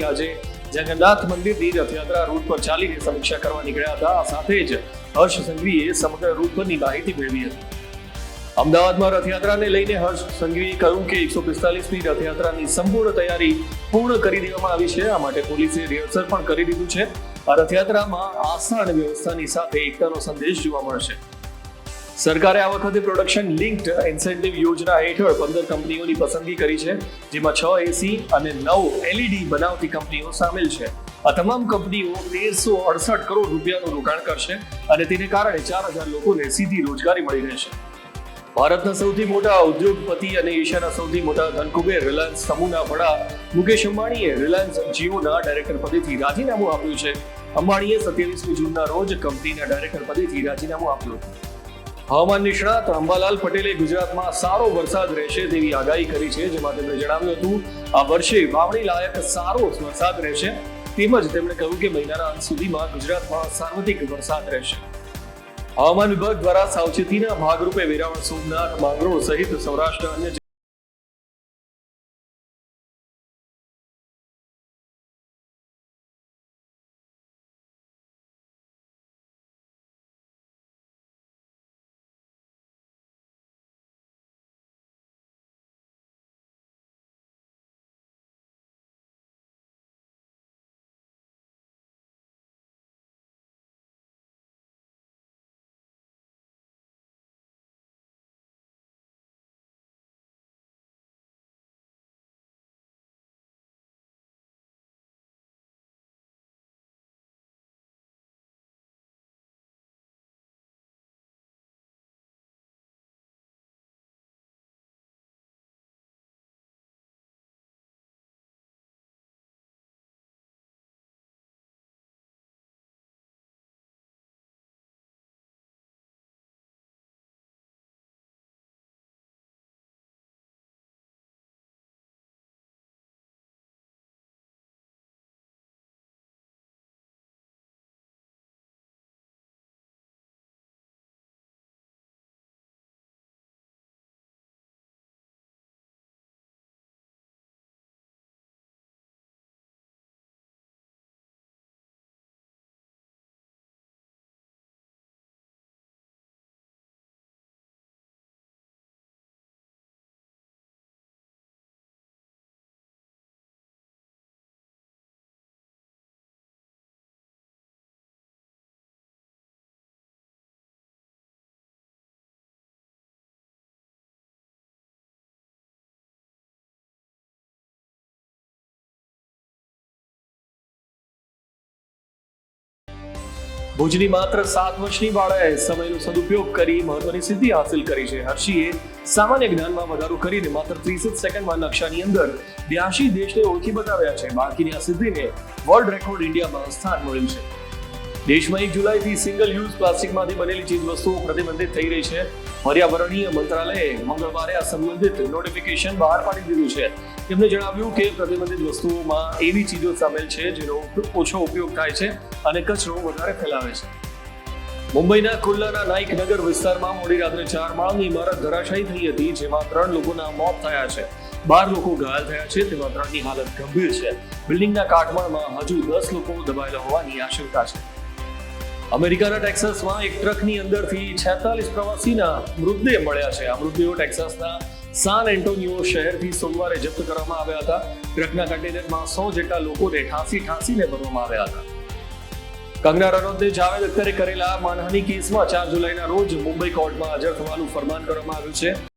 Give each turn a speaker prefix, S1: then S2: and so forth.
S1: આજે જગન્નાથ મંદિરની રથયાત્રા રૂટ પર ચાલીને સમીક્ષા કરવા નીકળ્યા હતા. આ સાથે જ હર્ષ સંઘવીએ સમગ્ર રૂટ પરની માહિતી મેળવી હતી. અમદાવાદમાં રથયાત્રાને લઈને હર્ષ સંઘવીએ કહ્યું કે 145મી રથયાત્રાની સંપૂર્ણ તૈયારી પૂર્ણ કરી દેવામાં આવી છે. આ માટે પોલીસે રિહર્સલ પણ કરી દીધું છે. આ રથયાત્રામાં આસ્થા અને વ્યવસ્થાની સાથે એકતાનો સંદેશ જોવા મળશે. સરકારે આ વખતે પ્રોડક્શન લિંક્ડ ઇન્સેન્ટિવ યોજના હેઠળ 15 કંપનીઓની પસંદગી કરી છે, જેમાં 6 એસી અને 9 એલઈડી બનાવતી કંપનીઓ સામેલ છે. આ તમામ કંપનીઓ 1368 કરોડ રૂપિયાનું રોકાણ કરશે અને તેને કારણે 4000 લોકોને સીધી રોજગારી મળી રહેશે. ભારતના સૌથી મોટા ઉદ્યોગપતિ અને એશિયાના સૌથી મોટા ધનકુબેર રિલાયન્સ સમૂહના વડા મુકેશ અંબાણીએ રિલાયન્સ જીઓના ડાયરેક્ટર પદેથી રાજીનામું આપ્યું છે. અંબાણીએ 27મી જૂનના રોજ કંપનીના ડાયરેક્ટર પદેથી રાજીનામું આપ્યું હતું. હવામાન નિષ્ણાત અંબાલાલ પટેલે ગુજરાતમાં સારો વરસાદ રહેશે તેવી આગાહી કરી છે, જેમાં તેમણે જણાવ્યું હતું આ વર્ષે વાવણી લાયક સારો વરસાદ રહેશે. તેમજ તેમણે કહ્યું કે મહિનાના અંત સુધીમાં ગુજરાતમાં સાર્વત્રિક વરસાદ રહેશે. હવામાન વિભાગ દ્વારા સાવચેતીના ભાગરૂપે વેરાવળ, સોમનાથ, માંગરોળ સહિત સૌરાષ્ટ્ર અન્ય ભુજની માત્ર 7 વર્ષની બાળાએ સમયનો સદુપયોગ કરી મહત્વની સિદ્ધિ હાંસિલ કરી છે. હર્ષીએ સામાન્ય જ્ઞાનમાં વધારો કરીને માત્ર 30 સેકન્ડમાં નકશાની અંદર 82 દેશને ઓળખી બતાવ્યા છે. બાળકીની આ સિદ્ધિને વર્લ્ડ રેકોર્ડ ઇન્ડિયામાં સ્થાન મળ્યું છે. દેશમાં 1 જુલાઈથી સિંગલ યુઝ પ્લાસ્ટિકમાંથી બનેલી ચીજવસ્તુઓ પ્રતિબંધિત થઈ રહી છે. પર્યાવરણીય મંત્રાલયે મંગળવારે આ સંબંધિત નોટિફિકેશન બહાર પાડી દીધું છે. તેમણે જણાવ્યું કે પ્રતિબંધિત વસ્તુઓમાં એવી ચીજો સામેલ છે જેનો ઓછો ઉપયોગ થાય છે અને કચરો વધારે ફેલાવે છે. મુંબઈના કુલ્લાના નાઇક નગર વિસ્તારમાં મોડી રાત્રે 4 માળની ઇમારત ધરાશાયી થઈ હતી, જેમાં 3 લોકોના મોત થયા છે. 12 લોકો ઘાયલ થયા છે, તેમાં 3ની હાલત ગંભીર છે. બિલ્ડિંગના કાટમાળમાં હજુ 10 લોકો દબાયેલા હોવાની આશંકા છે. અમેરિકાના ટેક્સાસમાં એક ટ્રકની અંદરથી 46 પ્રવાસીના મૃતદેહ મળ્યા છે. આ મૃતદેહો ટેક્સાસના સાન એન્ટોનિયો શહેરથી સોમવારે જપ્ત કરવામાં આવ્યા હતા. ટ્રકના કન્ટેનરમાં 100 જેટલા લોકોને ઠાંસીને ભરવામાં આવ્યા હતા. કંગના રનૌતને જાવેદ અખ્તરે કરેલા માનહાનિ કેસમાં 4 જુલાઈના રોજ મુંબઈ કોર્ટમાં હાજર થવાનું ફરમાન કરવામાં આવ્યું છે.